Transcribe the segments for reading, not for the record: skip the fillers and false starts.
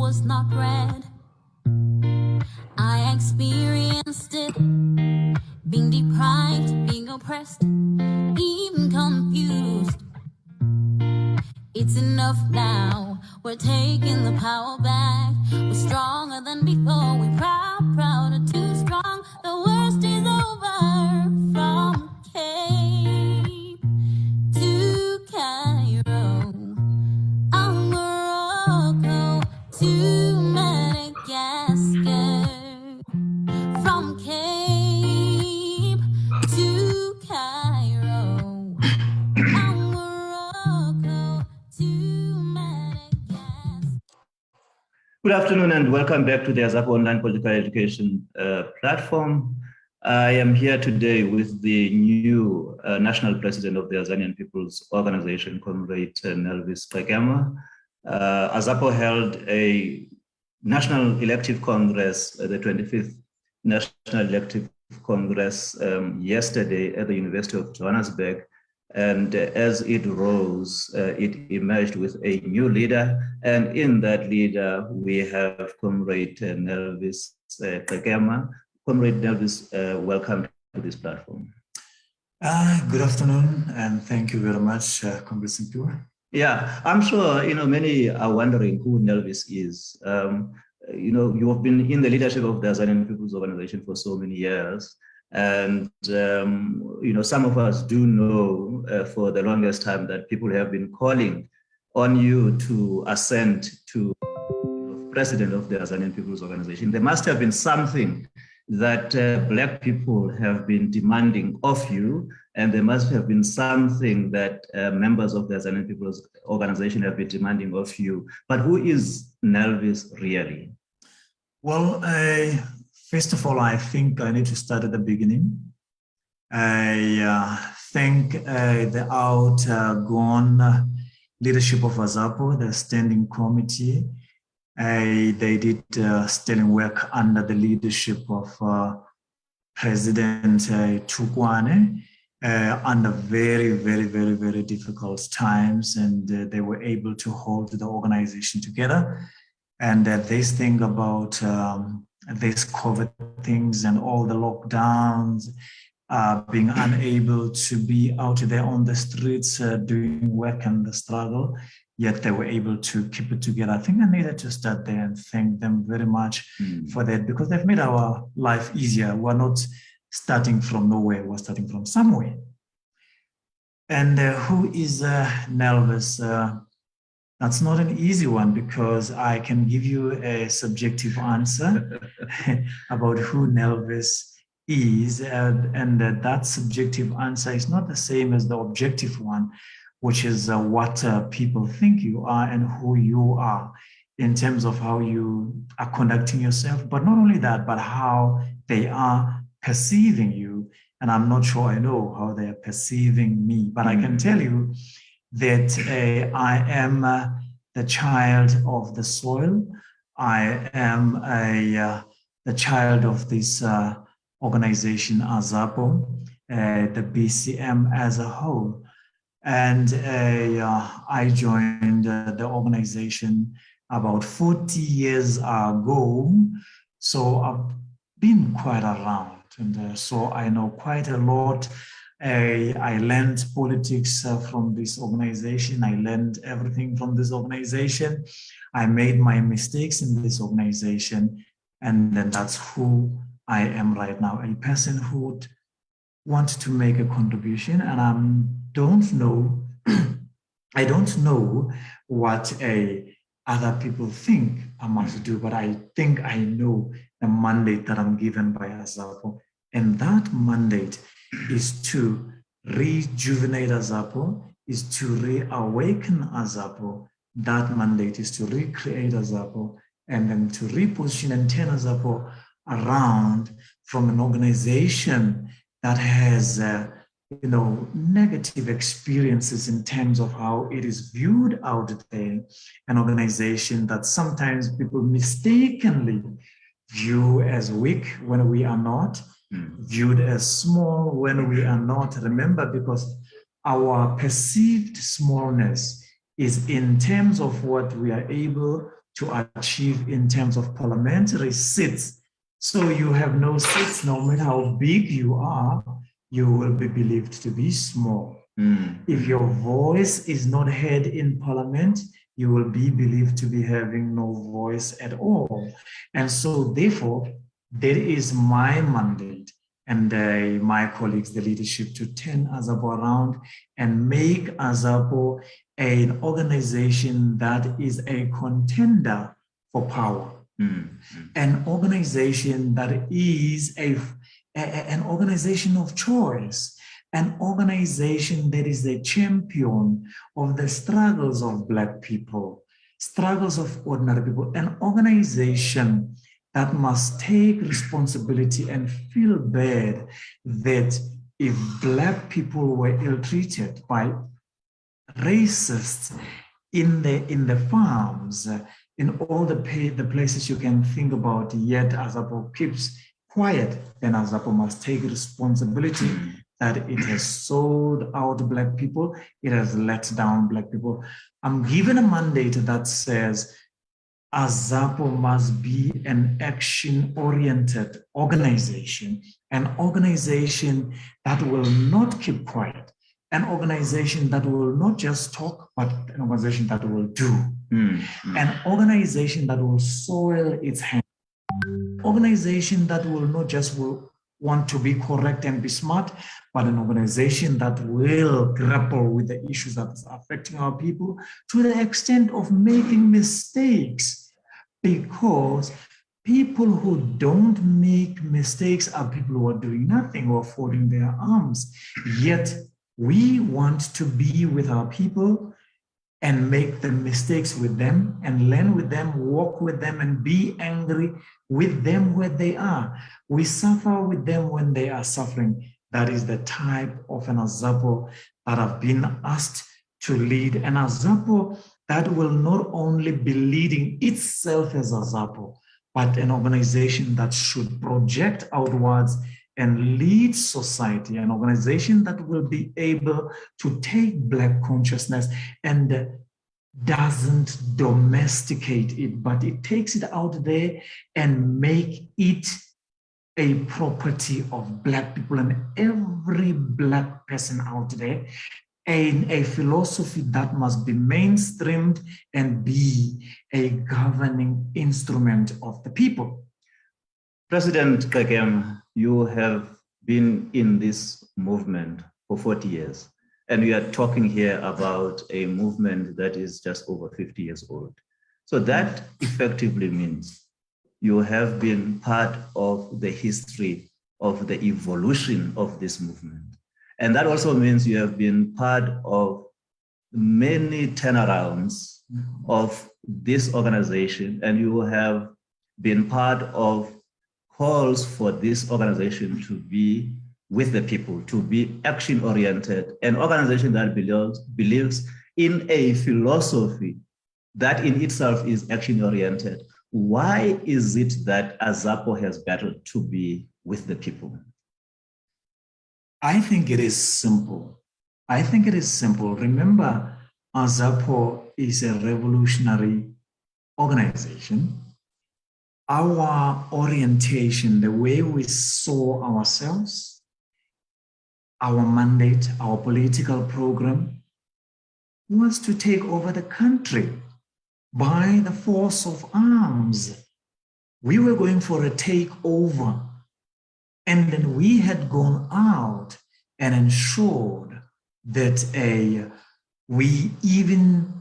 was not read. I experienced it, being deprived, being oppressed, even confused. It's enough now, we're taking the power back. We're stronger than before, we're prouder, too strong. The worst is over. From Cape to Cairo, Morocco to Madagascar. From Cape to Cairo, Morocco to Madagascar. Good afternoon and welcome back to the AZAPO Online Political Education platform. I am here today with the new National President of the Azanian People's Organization, Comrade Nelvis Kekema. AZAPO held a National Elective Congress, the 25th National Elective Congress yesterday at the University of Johannesburg. And as it rose, it emerged with a new leader. And in that leader, we have Comrade Nelvis Kekema. Comrade Nelvis, welcome to this platform. Good afternoon, and thank you very much, Comrade Simpure. Yeah, I'm sure many are wondering who Nelvis is. You have been in the leadership of the Azanian People's Organization for so many years. And, some of us do know for the longest time that people have been calling on you to ascend to president of the Azanian People's Organization. There must have been something that Black people have been demanding of you, and there must have been something that members of the Azanian People's Organization have been demanding of you. But who is Nelvis really? Well, first of all, I think I need to start at the beginning. I thank the outgone leadership of AZAPO, the standing committee. They did sterling work under the leadership of President Tukwane under very, very, very, very difficult times, and they were able to hold the organization together. And this thing about this COVID things and all the lockdowns, being unable to be out there on the streets doing work and the struggle, yet they were able to keep it together. I think I needed to start there and thank them very much for that, because they've made our life easier. We're not starting from nowhere, we're starting from somewhere. And who is Nelvis? That's not an easy one, because I can give you a subjective answer about who Nelvis is, and that subjective answer is not the same as the objective one, which is what people think you are and who you are in terms of how you are conducting yourself. But not only that, but how they are perceiving you. And I'm not sure I know how they are perceiving me, but I can tell you that I am the child of the soil. I am the child of this organization, AZAPO, the BCM as a whole. And I joined the organization about 40 years ago. So I've been quite around, and so I know quite a lot. I learned politics from this organization. I learned everything from this organization. I made my mistakes in this organization, and then that's who I am right now, a person who would want to make a contribution. And I don't know what other people think I must do, but I think I know the mandate that I'm given by AZAPO. And that mandate is to rejuvenate AZAPO, is to reawaken AZAPO. That mandate is to recreate AZAPO, and then to reposition and turn AZAPO around from an organization that has negative experiences in terms of how it is viewed out there, an organization that sometimes people mistakenly view as weak when we are not, viewed as small when we are not. Remember, because our perceived smallness is in terms of what we are able to achieve in terms of parliamentary seats. So you have no seats, no matter how big you are, you will be believed to be small. If your voice is not heard in parliament, you will be believed to be having no voice at all. And so therefore, that is my mandate and my colleagues, the leadership, to turn AZAPO around and make AZAPO an organization that is a contender for power. An organization that is an organization of choice, an organization that is a champion of the struggles of Black people, struggles of ordinary people, an organization that must take responsibility and feel bad that if Black people were ill-treated by racists in the farms, in all the places you can think about, yet AZAPO keeps quiet, then AZAPO must take responsibility that it has sold out Black people, it has let down Black people. I'm given a mandate that says AZAPO must be an action-oriented organization, an organization that will not keep quiet, an organization that will not just talk, but an organization that will do. An organization that will soil its hands, organization that will not just want to be correct and be smart, but an organization that will grapple with the issues that are affecting our people to the extent of making mistakes, because people who don't make mistakes are people who are doing nothing or folding their arms. Yet we want to be with our people and make the mistakes with them and learn with them, walk with them, and be angry with them where they are. We suffer with them when they are suffering. That is the type of an AZAPO that I've been asked to lead. An AZAPO that will not only be leading itself as AZAPO, but an organization that should project outwards and lead society, an organization that will be able to take Black consciousness and doesn't domesticate it, but it takes it out there and make it a property of Black people and every Black person out there, and a philosophy that must be mainstreamed and be a governing instrument of the people. President Kagame, you have been in this movement for 40 years, and we are talking here about a movement that is just over 50 years old. So that effectively means you have been part of the history of the evolution of this movement. And that also means you have been part of many turnarounds of this organization, and you have been part of calls for this organization to be with the people, to be action-oriented, an organization that believes in a philosophy that in itself is action-oriented. Why is it that AZAPO has battled to be with the people? I think it is simple. Remember, AZAPO is a revolutionary organization. Our orientation, the way we saw ourselves, our mandate, our political program was to take over the country by the force of arms. We were going for a takeover. And then we had gone out and ensured that we even,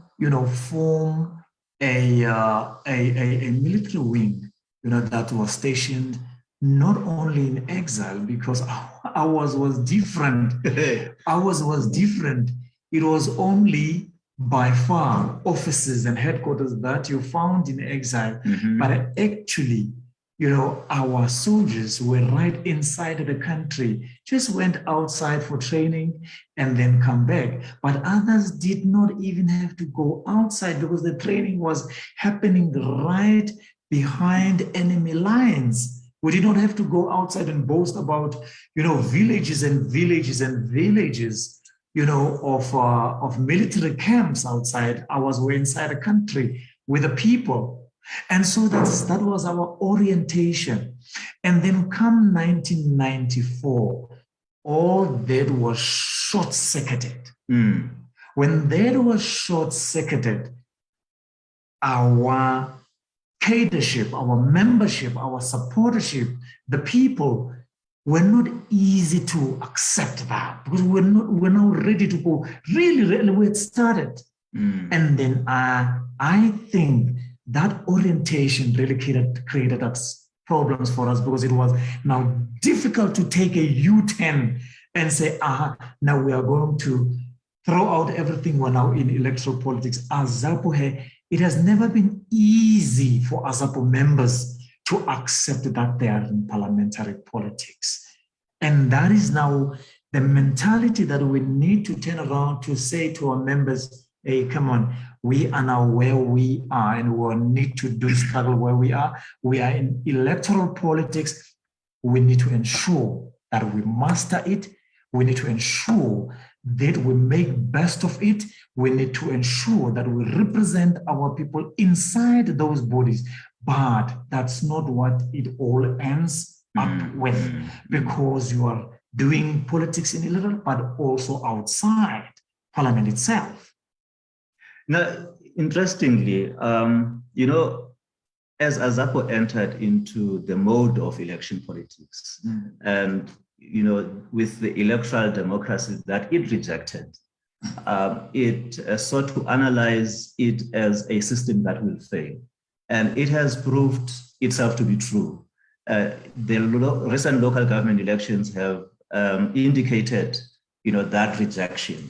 form a military wing, that was stationed not only in exile, because ours was different. Ours was different. It was only by far offices and headquarters that you found in exile. But actually, our soldiers were right inside the country, just went outside for training and then come back. But others did not even have to go outside because the training was happening right behind enemy lines. We did not have to go outside and boast about, villages and villages and villages, of military camps outside. Ours were inside the country with the people. And so that was our orientation. And then come 1994, all that was short-circuited. Mm. When that was short-circuited, our cadreship, our membership, our supportership, the people were not easy to accept that because we're not ready to go really where it started. Mm. And then I think that orientation really created us problems for us because it was now difficult to take a U-turn and say, now we are going to throw out everything. We're now in electoral politics. AZAPO, it has never been easy for AZAPO members to accept that they are in parliamentary politics. And that is now the mentality that we need to turn around to say to our members, hey, come on, we are now where we are and we need to struggle where we are. We are in electoral politics. We need to ensure that we master it. We need to ensure that we make best of it. We need to ensure that we represent our people inside those bodies. But that's not what it all ends up with, because you are doing politics in electoral, but also outside Parliament itself. Now, interestingly, as AZAPO entered into the mode of election politics, and with the electoral democracy that it rejected, it sought to analyze it as a system that will fail. And it has proved itself to be true. The recent local government elections have indicated, that rejection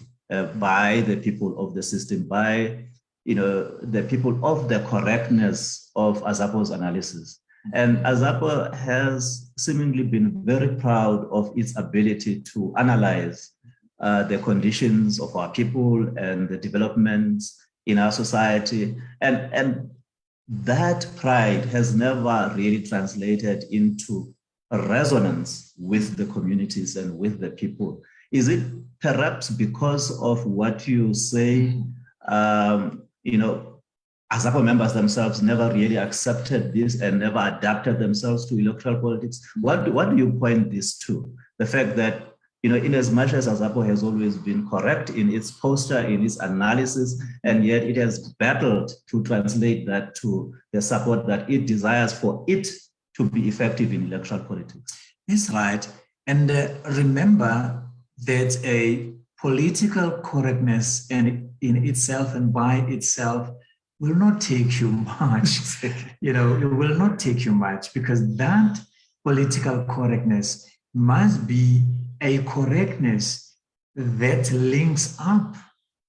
by the people of the system, by, the people of the correctness of AZAPO's analysis. And AZAPO has seemingly been very proud of its ability to analyze the conditions of our people and the developments in our society. And that pride has never really translated into a resonance with the communities and with the people. Is it perhaps because of what you say, AZAPO members themselves never really accepted this and never adapted themselves to electoral politics? What do you point this to? The fact that, in as much as AZAPO has always been correct in its posture, in its analysis, and yet it has battled to translate that to the support that it desires for it to be effective in electoral politics. That's right. And remember that a political correctness in itself and by itself will not take you much. It will not take you much, because that political correctness must be a correctness that links up,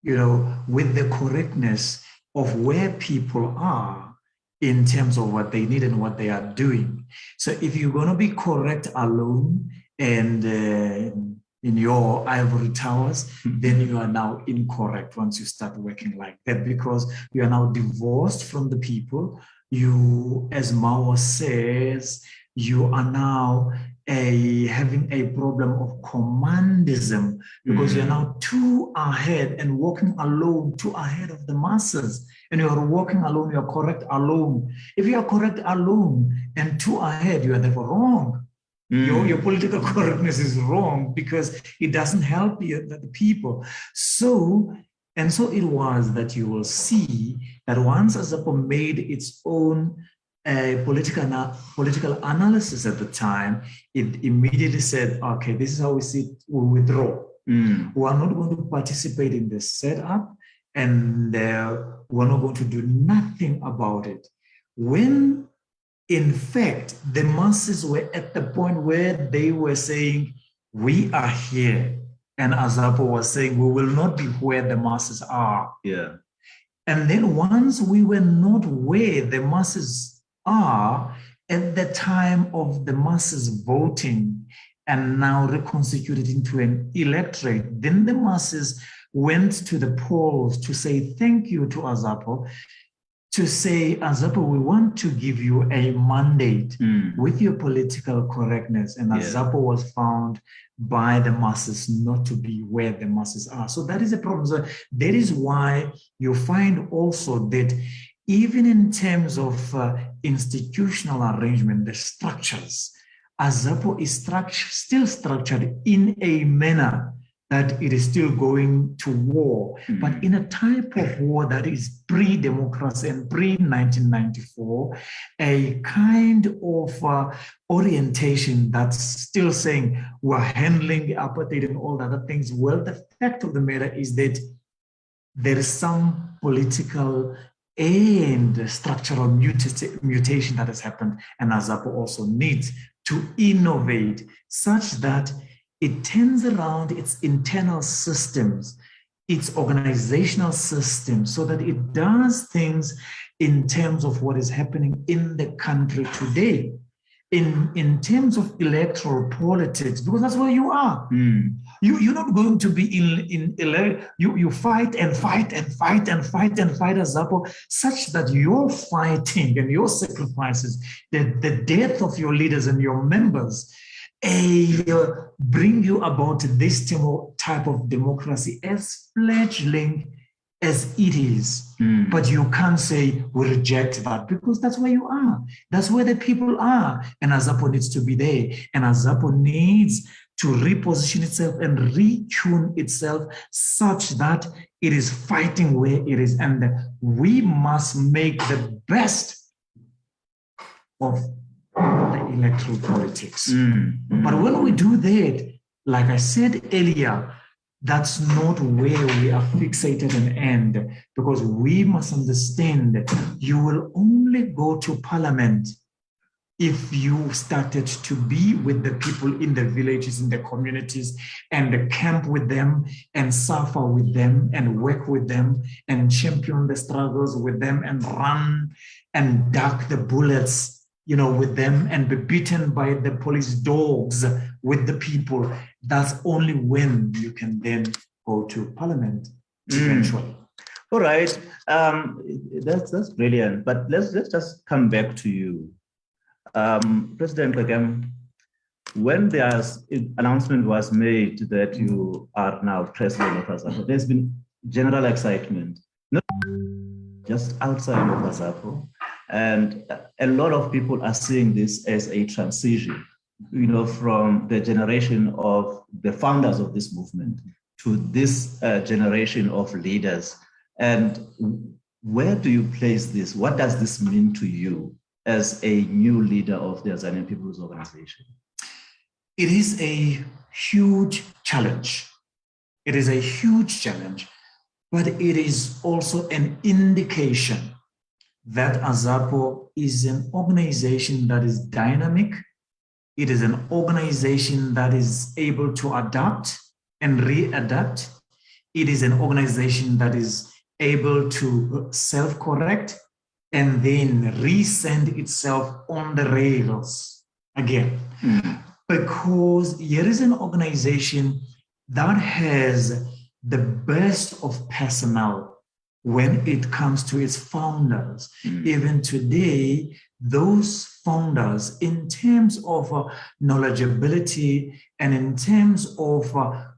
with the correctness of where people are in terms of what they need and what they are doing. So if you're going to be correct alone and in your ivory towers, then you are now incorrect once you start working like that, because you are now divorced from the people. You, as Mao says, you are now having a problem of commandism, because you're now too ahead and walking alone, too ahead of the masses. And you are walking alone, you are correct alone. If you are correct alone and too ahead, you are therefore wrong. Your political correctness is wrong, because it doesn't help the people. So it was that you will see that once AZAPO made its own political analysis at the time, it immediately said, okay, this is how we see it, we withdraw. We are not going to participate in the setup, and we're not going to do nothing about it. When in fact, the masses were at the point where they were saying, we are here. And AZAPO was saying, we will not be where the masses are. Yeah. And then once we were not where the masses are, at the time of the masses voting and now reconstituted into an electorate, then the masses went to the polls to say thank you to AZAPO, to say, AZAPO, we want to give you a mandate with your political correctness. And AZAPO was found by the masses not to be where the masses are. So that is a problem. So that is why you find also that even in terms of institutional arrangement, the structures, Azapo is still structured in a manner that it is still going to war, but in a type of war that is pre-democracy and pre-1994, a kind of orientation that's still saying we're handling apartheid and all the other things. Well, the fact of the matter is that there is some political and structural mutation that has happened, and Azapo also needs to innovate such that it turns around its internal systems, its organizational systems, so that it does things in terms of what is happening in the country today, in terms of electoral politics, because that's where you are. You're not going to be you fight and fight and fight and fight and fight as Azapo, such that your fighting and your sacrifices, the death of your leaders and your members, bring you about this type of democracy as fledgling as it is. But you can't say we reject that, because that's where you are. That's where the people are. And Azapo needs to be there. And Azapo needs to reposition itself and retune itself such that it is fighting where it is. And we must make the best of the electoral politics. But when we do that, like I said earlier, that's not where we are fixated and end, because we must understand that you will only go to parliament if you started to be with the people in the villages, in the communities, and camp with them and suffer with them and work with them and champion the struggles with them and run and duck the bullets, with them and be beaten by the police dogs with the people. That's only when you can then go to parliament eventually. All right, that's brilliant. But let's just come back to you, President Kagame. When the announcement was made that you are now president of Azapo, there's been general excitement, not just outside of Azapo. And a lot of people are seeing this as a transition, from the generation of the founders of this movement to this generation of leaders. And where do you place this? What does this mean to you as a new leader of the Azanian People's Organization? It is a huge challenge. It is a huge challenge, but it is also an indication that Azapo is an organization that is dynamic. It is an organization that is able to adapt and readapt. It is an organization that is able to self-correct and then resend itself on the rails again. Because here is an organization that has the best of personnel when it comes to its founders. Even today, those founders, in terms of knowledgeability and in terms of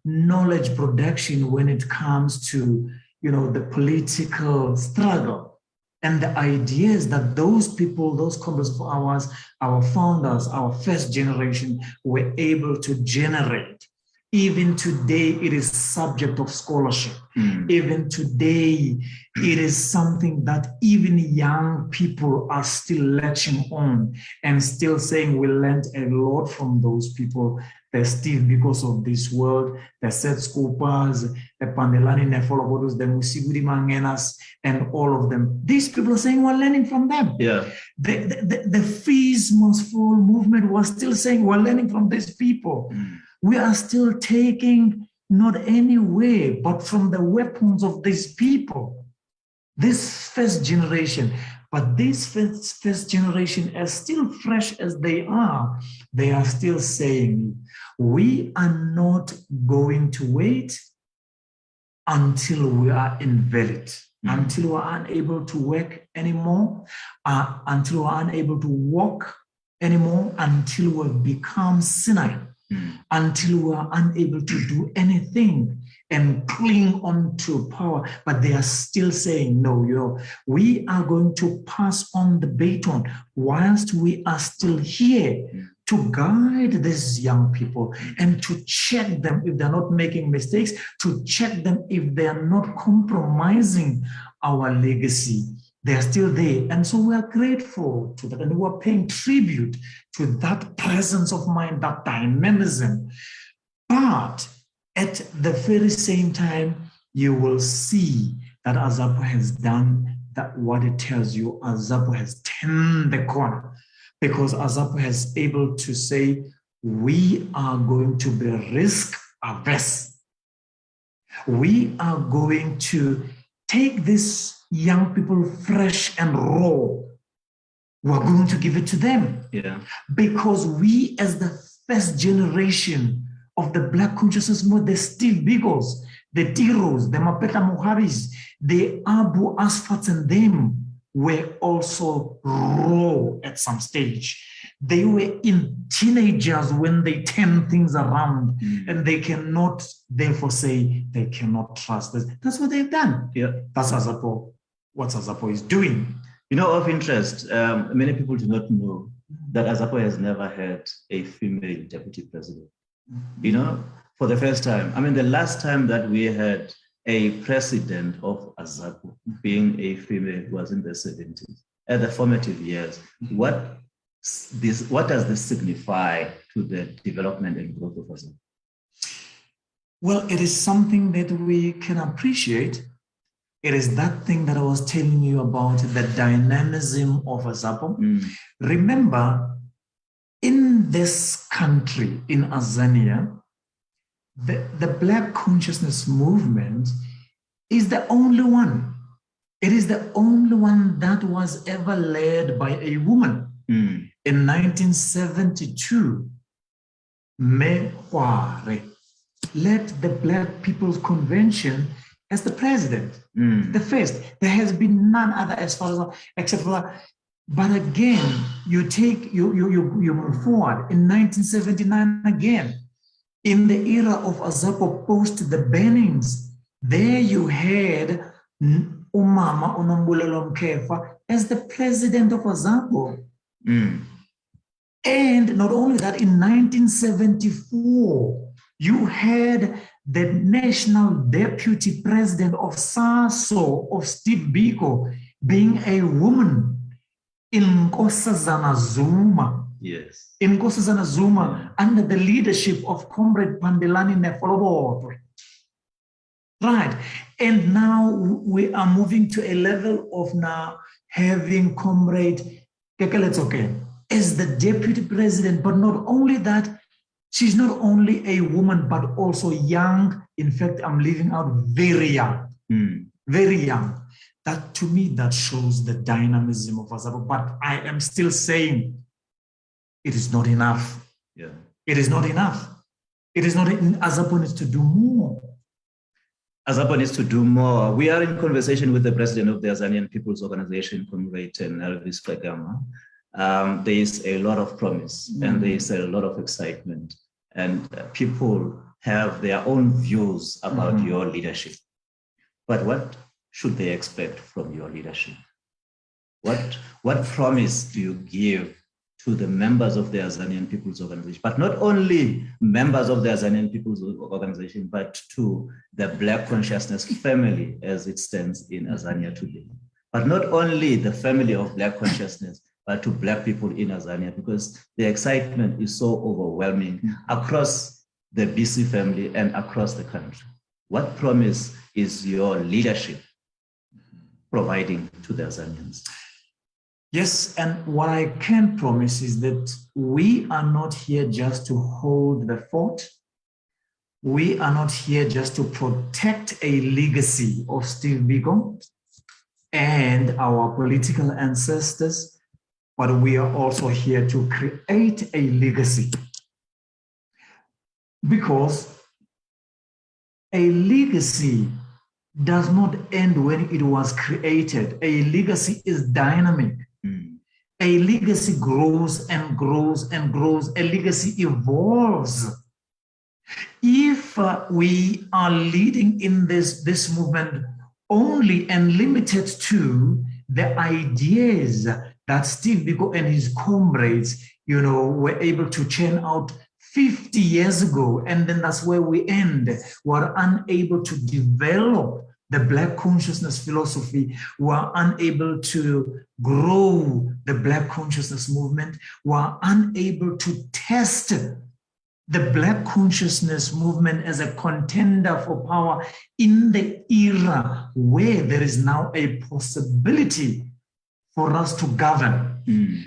knowledge production when it comes to the political struggle and the ideas that those people, those comrades of ours, our founders, our first generation were able to generate. Even today, it is subject of scholarship. Even today, it is something that even young people are still latching on and still saying we learned a lot from those people. The Steve because of this world, the Seth Scoopers, the Pandelani Nefolobodos, the Musiguri Mangenas, and all of them. These people are saying we're learning from them. Yeah. The Fees Must Fall movement was still saying we're learning from these people. We are still taking not any way, but from the weapons of these people, this first generation. But this first generation, as still fresh as they are still saying, we are not going to wait until we are invalid, until we're unable to work anymore, until we're unable to walk anymore, until we become senile. Until we are unable to do anything. and cling on to power, but they are still saying, no, we are going to pass on the baton whilst we are still here to guide these young people and to check them if they're not making mistakes, to check them if they are not compromising our legacy. They are still there. And so we are grateful to that. And we are paying tribute to that presence of mind, that dynamism. But at the very same time, you will see that Azapo has done that what it tells you. Azapo has turned the corner, because Azapo has able to say, we are going to be risk averse. We are going to take these young people fresh and raw. We're going to give it to them. Yeah. Because we, as the first generation of the Black consciousness movement, the Steve Bikos, the Tiros, the Mapeta Moharis, the Abu Asfats, and them were also raw at some stage. They were in teenagers when they turn things around, and they cannot therefore say they cannot trust this. That's what they've done. Yeah. That's Azapo, what Azapo is doing. Of interest, many people do not know that Azapo has never had a female deputy president. For the first time. The last time that we had a president of Azapo being a female was in the 70s, at the formative years. What does this signify to the development and growth of Azapo? Well, it is something that we can appreciate. It is that thing that I was telling you about, the dynamism of Azapo. Remember, in this country, in Azania, the Black consciousness movement is the only one. It is the only one that was ever led by a woman. In 1972, Mehware led the Black People's Convention as the president, the first. There has been none other as far as, except for that. But again, you move forward. In 1979 again, in the era of Azapo post the bannings, there you had Umama Unombulelo Mkethwa as the president of Azapo. And not only that, in 1974, you had the national deputy president of SASO, of Steve Biko, being a woman, Nkosazana Zuma. Yes. Nkosazana Zuma, under the leadership of Comrade Pandelani Nefoloboto. Right. And now we are moving to a level of now having Comrade Kekeletsoke as the deputy president. But not only that, she's not only a woman, but also young. In fact, I'm leaving out very young. Very young. That, to me, that shows the dynamism of Azapo. But I am still saying it is not enough. Yeah. It is not enough. It is not. Azapo needs to do more. Azapo needs to do more. We are in conversation with the president of the Azanian People's Organization, Comrade Elvis Kagama. There is a lot of promise and there is a lot of excitement, and people have their own views about your leadership. But what should they expect from your leadership? What promise do you give to the members of the Azanian People's Organization, but not only members of the Azanian People's Organization, but to the Black consciousness family as it stands in Azania today? But not only the family of Black consciousness, but to Black people in Azania, because the excitement is so overwhelming across the BC family and across the country. What promise is your leadership providing to the Azanians? Yes, and what I can promise is that we are not here just to hold the fort. We are not here just to protect a legacy of Steve Biko and our political ancestors, but we are also here to create a legacy. Because a legacy does not end when it was created. A legacy is dynamic. A legacy grows and grows and grows. A legacy evolves. If we are leading in this movement only and limited to the ideas that Steve Biko and his comrades, were able to churn out 50 years ago, and then that's where we end. We're unable to develop the Black consciousness philosophy. We're unable to grow the Black consciousness movement. We're unable to test the Black consciousness movement as a contender for power in the era where there is now a possibility for us to govern.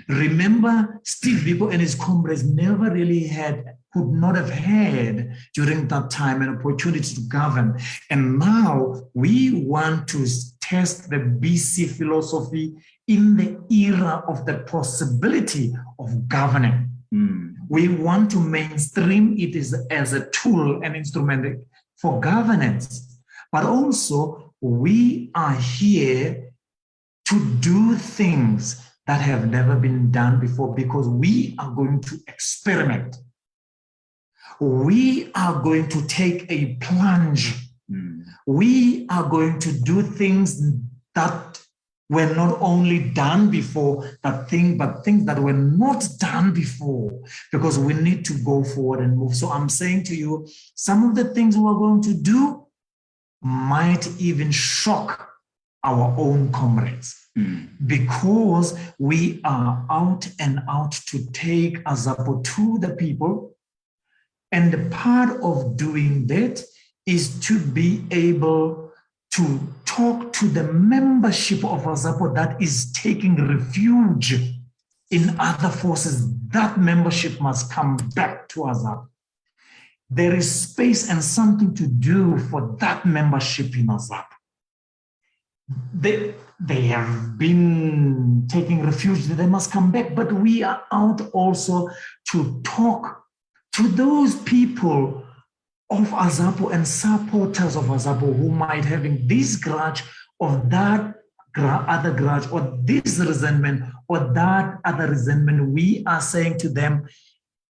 Remember, Steve Biko and his comrades never really could not have had during that time an opportunity to govern. And now we want to test the BC philosophy in the era of the possibility of governing. We want to mainstream it as a tool and instrument for governance. But also, we are here to do things that have never been done before, because we are going to experiment. We are going to take a plunge. We are going to do things that were not only done before, but things that were not done before, because we need to go forward and move. So I'm saying to you, some of the things we're going to do might even shock our own comrades, because we are out and out to take Azapo to the people. And the part of doing that is to be able to talk to the membership of Azapo that is taking refuge in other forces. That membership must come back to Azapo. There is space and something to do for that membership in Azapo. They have been taking refuge, they must come back, but we are out also to talk to those people of Azapo and supporters of Azapo who might having this grudge or that other grudge or this resentment or that other resentment. We are saying to them,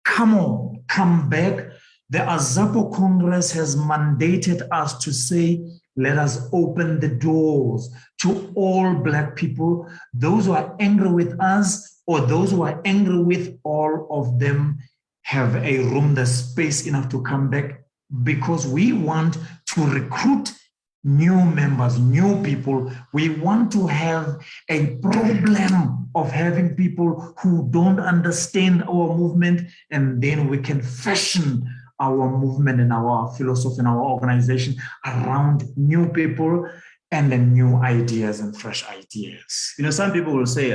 come on, come back. The Azapo Congress has mandated us to say, let us open the doors to all Black people, those who are angry with us or those who are angry with all of them have a room, the space enough to come back, because we want to recruit new members, new people. We want to have a problem of having people who don't understand our movement, and then we can fashion our movement and our philosophy and our organization around new people and then new ideas and fresh ideas. Some people will say,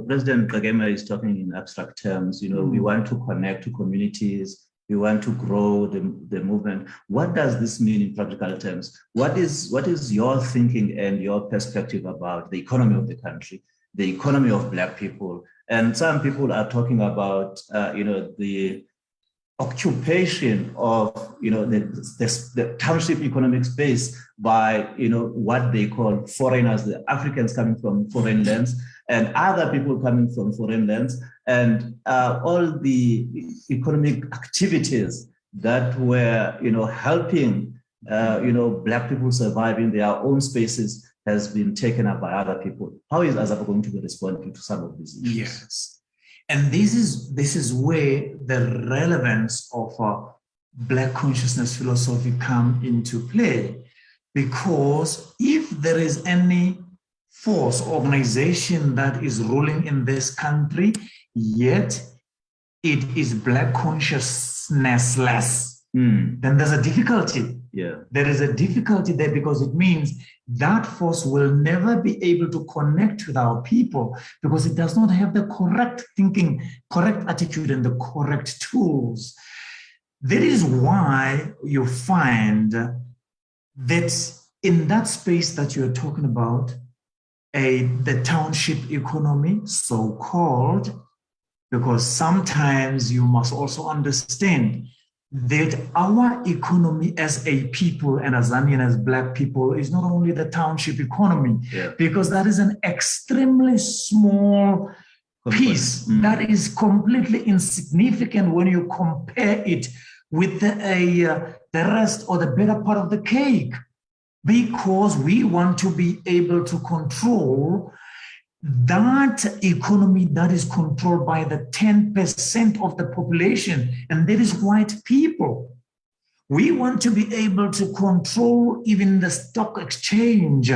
President Kagame is talking in abstract terms. We want to connect to communities. We want to grow the movement. What does this mean in practical terms? What is your thinking and your perspective about the economy of the country, the economy of Black people? And some people are talking about, the occupation of the township economic space by what they call foreigners, the Africans coming from foreign lands and other people coming from foreign lands, and all the economic activities that were helping Black people survive in their own spaces has been taken up by other people. How is Azapo going to be responding to some of these issues? Yes. And this is where the relevance of Black consciousness philosophy come into play, because if there is any force, organization that is ruling in this country, yet it is Black consciousness-less, then there's a difficulty. Yeah. There is a difficulty there, because it means that force will never be able to connect with our people, because it does not have the correct thinking, correct attitude, and the correct tools. That is why you find that in that space that you're talking about, the township economy, so-called, because sometimes you must also understand that our economy as a people and as Zambian, as Black people, is not only the township economy, because that is an extremely small piece that is completely insignificant when you compare it with the rest or the better part of the cake, because we want to be able to control that economy that is controlled by the 10% of the population, and that is white people. We want to be able to control even the stock exchange,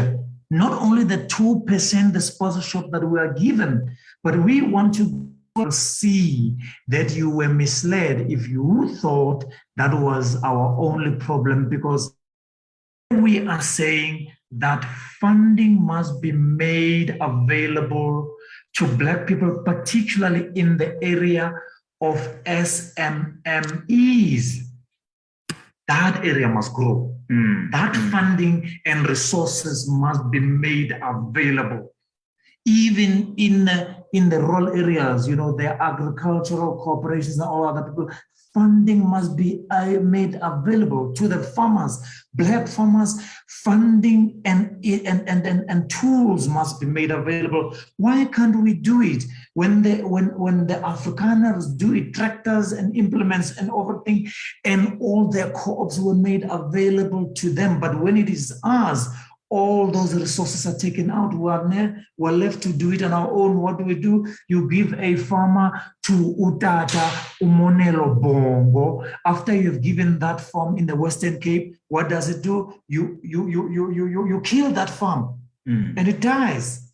not only the 2% the sponsorship that we are given, but we want to see that you were misled if you thought that was our only problem, because we are saying that funding must be made available to Black people, particularly in the area of SMMEs. That area must grow. That funding and resources must be made available. Even in the rural areas, the agricultural corporations and all other people, funding must be made available to the farmers, Black farmers. Funding and tools must be made available. Why can't we do it when the Afrikaners do it? Tractors and implements and everything, and all their co-ops were made available to them. But when it is us, all those resources are taken out. We're left to do it on our own. What do? You give a farmer to Utata Umonelo Bongo. After you've given that farm in the Western Cape, what does it do? You kill that farm and it dies.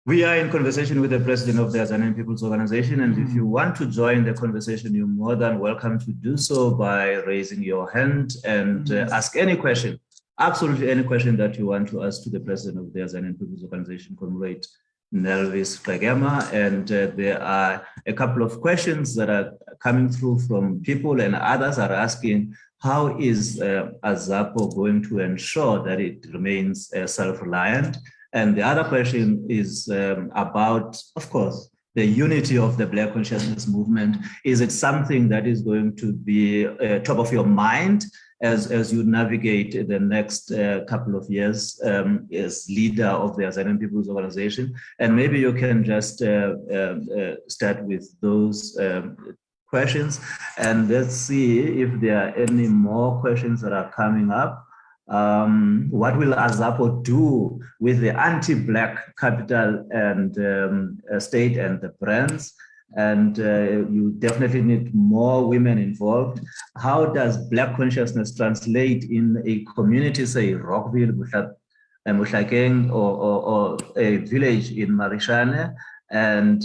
We are in conversation with the president of the Azanian People's Organization, and if you want to join the conversation, you're more than welcome to do so by raising your hand and ask any question. Absolutely any question that you want to ask to the president of the Azanian People's Organization, Comrade Nelvis Kagema. And there are a couple of questions that are coming through from people, and others are asking, how is AZAPO going to ensure that it remains self-reliant? And the other question is about, of course, the unity of the Black consciousness movement. Is it something that is going to be top of your mind as you navigate the next couple of years as leader of the Azanian People's Organization? And maybe you can just start with those questions, and let's see if there are any more questions that are coming up. What will AZAPO do with the anti-Black capital and state and the brands? And you definitely need more women involved. How does Black consciousness translate in a community, say Rockville, Muhlakeng, or a village in Marishane? And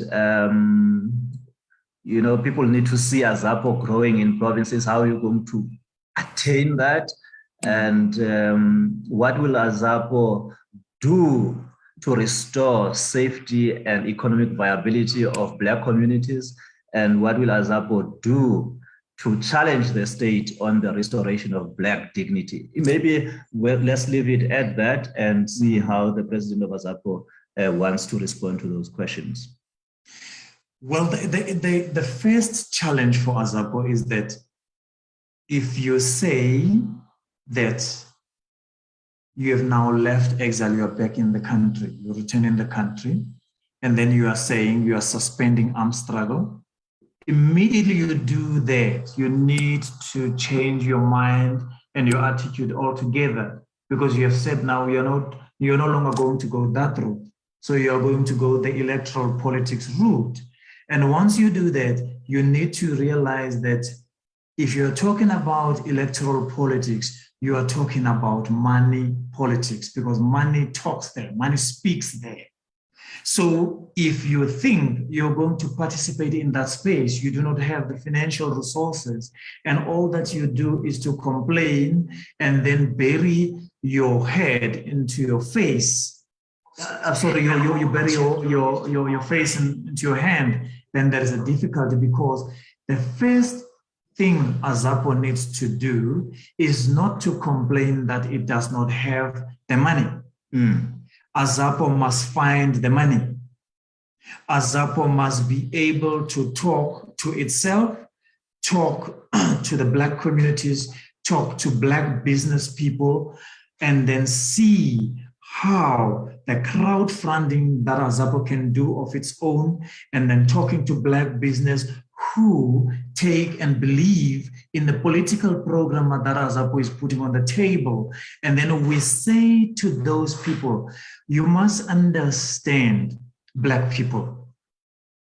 people need to see AZAPO growing in provinces. How are you going to attain that? And what will AZAPO do to restore safety and economic viability of Black communities? And what will AZAPO do to challenge the state on the restoration of Black dignity? Maybe let's leave it at that and see how the president of AZAPO wants to respond to those questions. Well, the first challenge for AZAPO is that if you say that you have now left exile, you are back in the country, you return in the country, and then you are saying you are suspending armed struggle, immediately you do that, you need to change your mind and your attitude altogether, because you have said now you're no longer going to go that route. So you are going to go the electoral politics route. And once you do that, you need to realize that if you're talking about electoral politics, you are talking about money politics, because money talks there, money speaks there. So if you think you're going to participate in that space, you do not have the financial resources, and all that you do is to complain and then bury your head into your face. You bury your face into your hand, then there is a difficulty, because the first thing AZAPO needs to do is not to complain that it does not have the money. AZAPO must find the money. AZAPO must be able to talk to itself, talk to the Black communities, talk to Black business people, and then see how the crowdfunding that AZAPO can do of its own, and then talking to Black business who take and believe in the political program that AZAPO is putting on the table. And then we say to those people, you must understand, Black people,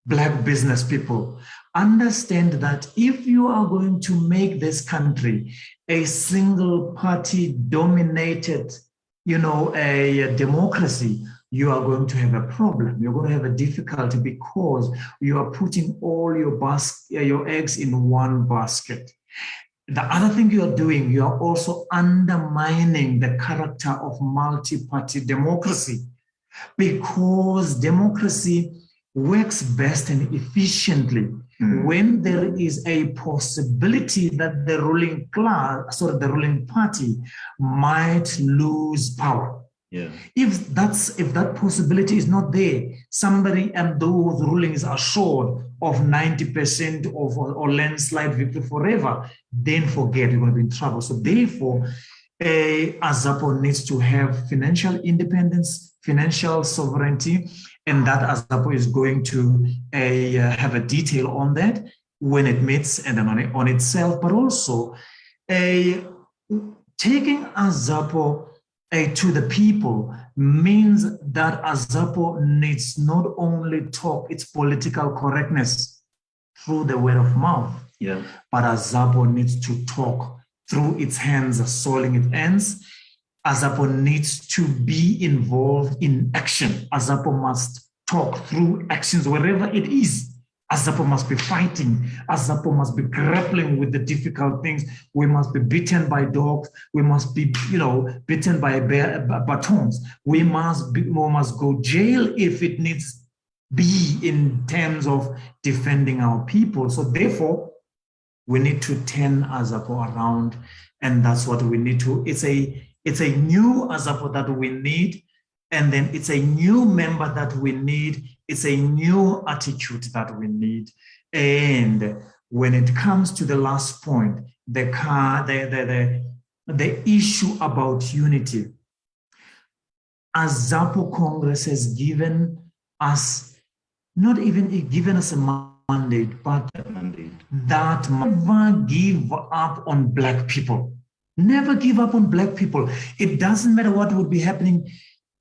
Black business people, understand that if you are going to make this country a single party dominated, a democracy, you are going to have a problem. You're going to have a difficulty because you are putting all your eggs in one basket. The other thing you are doing, you are also undermining the character of multi-party democracy, because democracy works best and efficiently when there is a possibility that the ruling party might lose power. Yeah. If that possibility is not there, somebody and those rulings are short of 90% or landslide victory forever, then forget, you're going to be in trouble. So therefore, AZAPO needs to have financial independence, financial sovereignty, and that AZAPO is going to have a detail on that when it meets and then on itself, but also taking AZAPO to the people means that AZAPO needs not only talk its political correctness through the word of mouth, but AZAPO needs to talk through its hands, soiling its ends. AZAPO needs to be involved in action. AZAPO must talk through actions wherever it is. AZAPO must be fighting. AZAPO must be grappling with the difficult things. We must be beaten by dogs. We must be, beaten by batons. We must go jail if it needs be in terms of defending our people. So therefore, we need to turn AZAPO around, and that's what we need to. It's a new AZAPO that we need, and then it's a new member that we need. It's a new attitude that we need. And when it comes to the last point, the issue about unity, AZAPO Congress has given us, not even given us a mandate, but that never give up on Black people. Never give up on Black people. It doesn't matter what would be happening.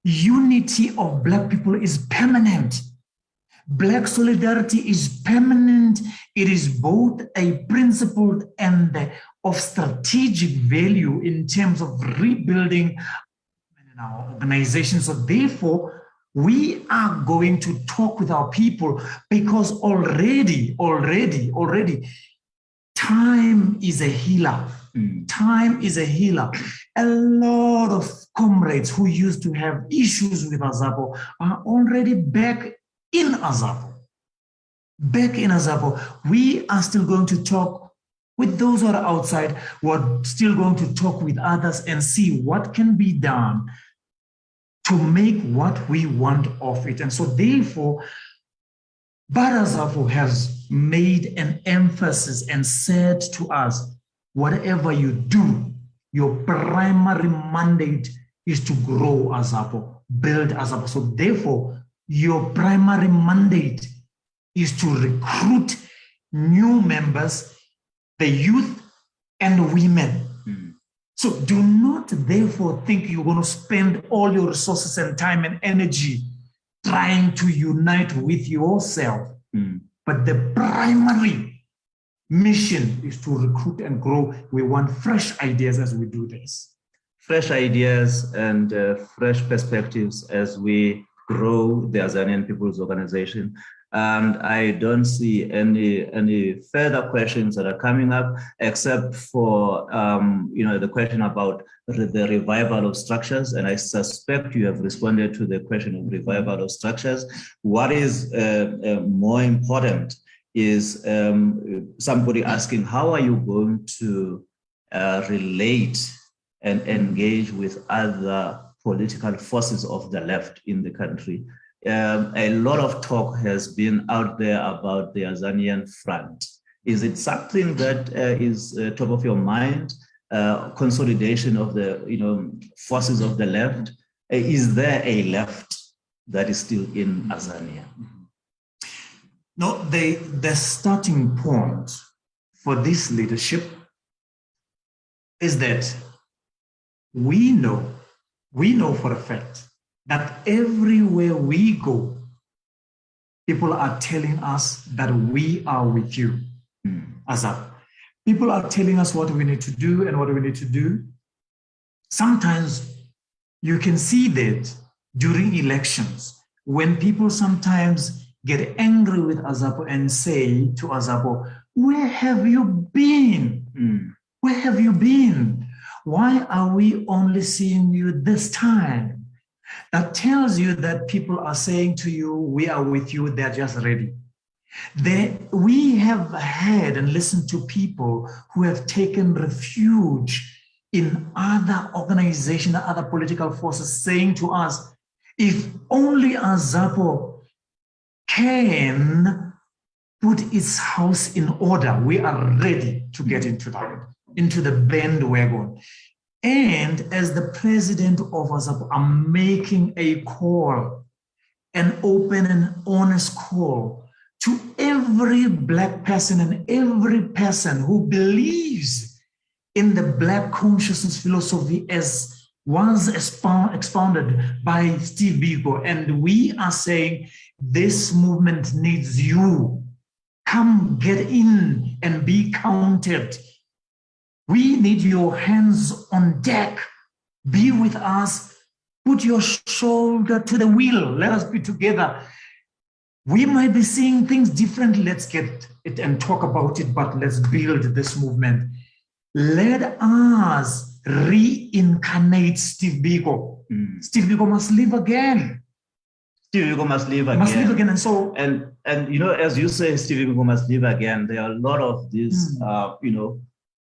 Unity of Black people is permanent. Black solidarity is permanent. It is both a principled and of strategic value in terms of rebuilding our organization. So therefore, we are going to talk with our people because already, time is a healer. Time is a healer. A lot of comrades who used to have issues with AZAPO are already back in AZAPO. Back in AZAPO. We are still going to talk with those who are outside. We're still going to talk with others and see what can be done to make what we want of it. And so therefore, AZAPO has made an emphasis and said to us, whatever you do, your primary mandate is to grow AZAPO, build AZAPO. So therefore, your primary mandate is to recruit new members, the youth and women. So do not therefore think you're going to spend all your resources and time and energy trying to unite with yourself. But the primary mission is to recruit and grow. We want fresh ideas as we do this. Fresh ideas and fresh perspectives as we grow the Azanian People's Organization. And I don't see any further questions that are coming up, except for the question about the revival of structures. And I suspect you have responded to the question of revival of structures. What is more important is somebody asking, how are you going to relate and engage with other political forces of the left in the country? A lot of talk has been out there about the Azanian Front. Is it something that is top of your mind? Consolidation of the forces of the left? Is there a left that is still in Azania? No, the starting point for this leadership is that we know for a fact that everywhere we go, people are telling us that we are with you, AZAPO. People are telling us what we need to do and what we need to do. Sometimes you can see that during elections, when people sometimes get angry with AZAPO and say to AZAPO, where have you been? Where have you been? Why are we only seeing you this time? That tells you that people are saying to you, we are with you, they're just ready. We have heard and listened to people who have taken refuge in other organizations, other political forces saying to us, if only AZAPO can put its house in order, we are ready to get into that, into the bandwagon. And as the president of AZAPO, I'm making a call, an open and honest call to every Black person and every person who believes in the Black consciousness philosophy as was expounded by Steve Biko. And we are saying this movement needs you. Come get in and be counted. We need your hands on deck. Be with us. Put your shoulder to the wheel. Let us be together. We might be seeing things differently. Let's get it and talk about it, but let's build this movement. Let us reincarnate Steve Biko. Steve Biko must live again. Steve Biko must live again. Must live again. And so, and you know, as you say, Steve Biko must live again. There are a lot of these,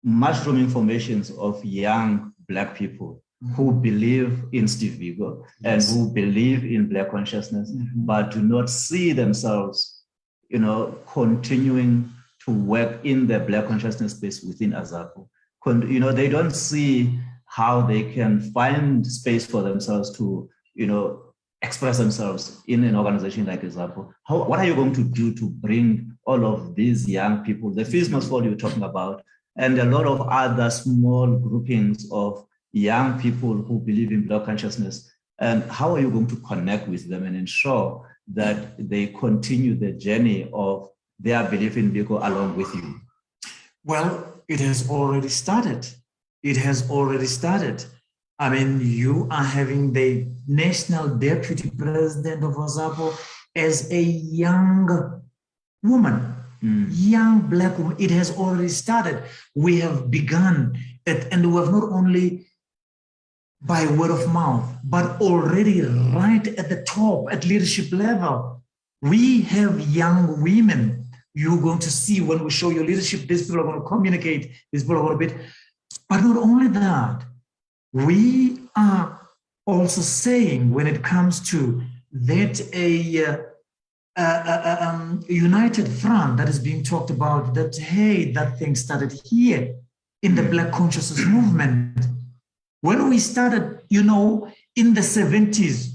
mushrooming formations of young Black people who believe in Steve Biko and who believe in Black consciousness, but do not see themselves, continuing to work in the Black consciousness space within AZAPO. They don't see how they can find space for themselves to, express themselves in an organization like AZAPO. What are you going to do to bring all of these young people, the Fees Must Fall you're talking about, and a lot of other small groupings of young people who believe in Black consciousness, and how are you going to connect with them and ensure that they continue the journey of their belief in Biko along with you? Well, it has already started. It has already started. I mean, you are having the national deputy president of AZAPO as a young woman, young Black woman. It has already started. We have begun it, and we have not only by word of mouth, but already right at the top, at leadership level. We have young women. You're going to see when we show you leadership, these people are going to communicate, these people are going to be. But not only that, we are also saying when it comes to that a united front that is being talked about, that, hey, that thing started here in the Black consciousness movement. When we started, in the 70s,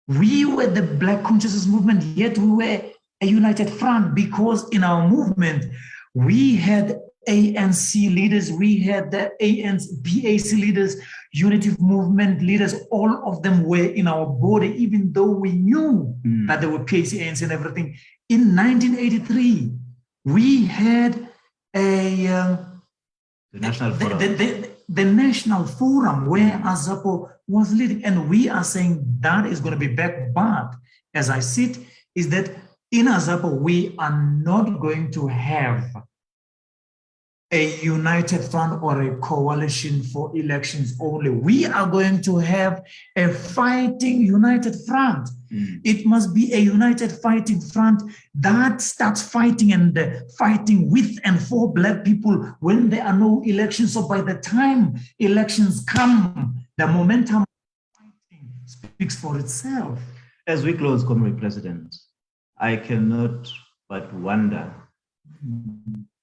we were the Black consciousness movement, yet we were a united front because in our movement, we had ANC leaders, we had the BAC leaders, unity movement leaders, all of them were in our body, even though we knew that there were PAC, ANC and everything. In 1983, we had the National Forum. The National Forum where AZAPO was leading, and we are saying that is going to be back. But as I see it, is that in AZAPO, we are not going to have a united front or a coalition for elections only. We are going to have a fighting united front. It must be a united fighting front that starts fighting and fighting with and for Black people when there are no elections. So by the time elections come, the momentum speaks for itself. As we close, Comrade President, I cannot but wonder,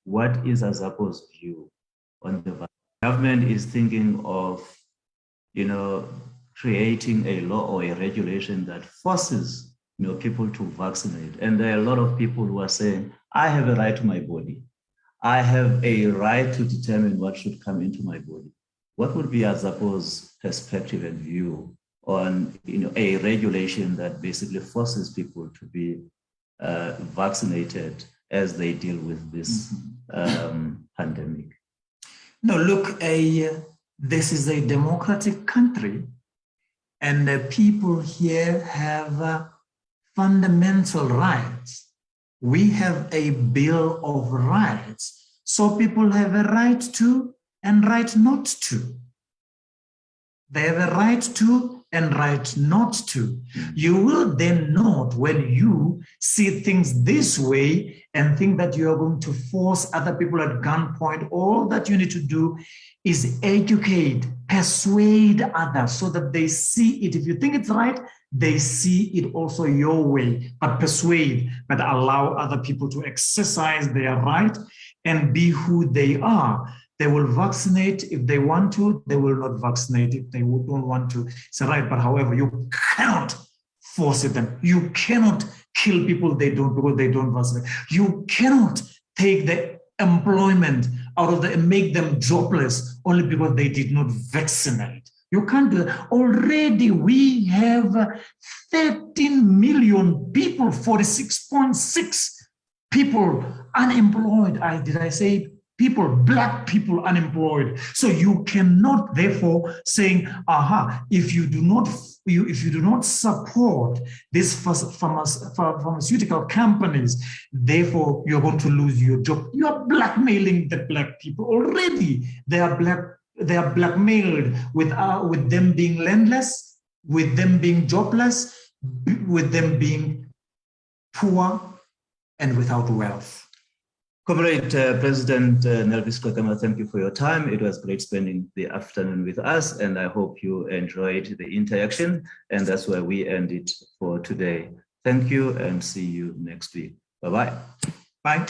what is AZAPO's view on the vaccine? Government is thinking of, creating a law or a regulation that forces, people to vaccinate. And there are a lot of people who are saying, I have a right to my body. I have a right to determine what should come into my body. What would be Azapo's perspective and view on a regulation that basically forces people to be vaccinated as they deal with this pandemic? No, look, this is a democratic country, and the people here have fundamental rights. We have a Bill of Rights, so people have a right to and right not to. They have a right to and right not to. You will then note when you see things this way and think that you are going to force other people at gunpoint. All that you need to do is educate, persuade others so that they see it. If you think it's right, they see it also your way, but persuade, but allow other people to exercise their right and be who they are. They will vaccinate if they want to. They will not vaccinate if they don't want to. It's right, but however, you cannot force them. You cannot kill people because they don't vaccinate. You cannot take the employment out of them and make them jobless only because they did not vaccinate. You can't do that. Already we have 13 million people, 46.6 people unemployed. Did I say people, black people unemployed? So you cannot therefore saying, if you do not support these pharmaceutical companies, therefore you're going to lose your job. You are blackmailing the black people already. They are blackmailed with them being landless, with them being jobless, with them being poor and without wealth. Comrade President Nelvis Kagama, thank you for your time. It was great spending the afternoon with us, and I hope you enjoyed the interaction. And that's where we end it for today. Thank you and see you next week. Bye-bye. Bye.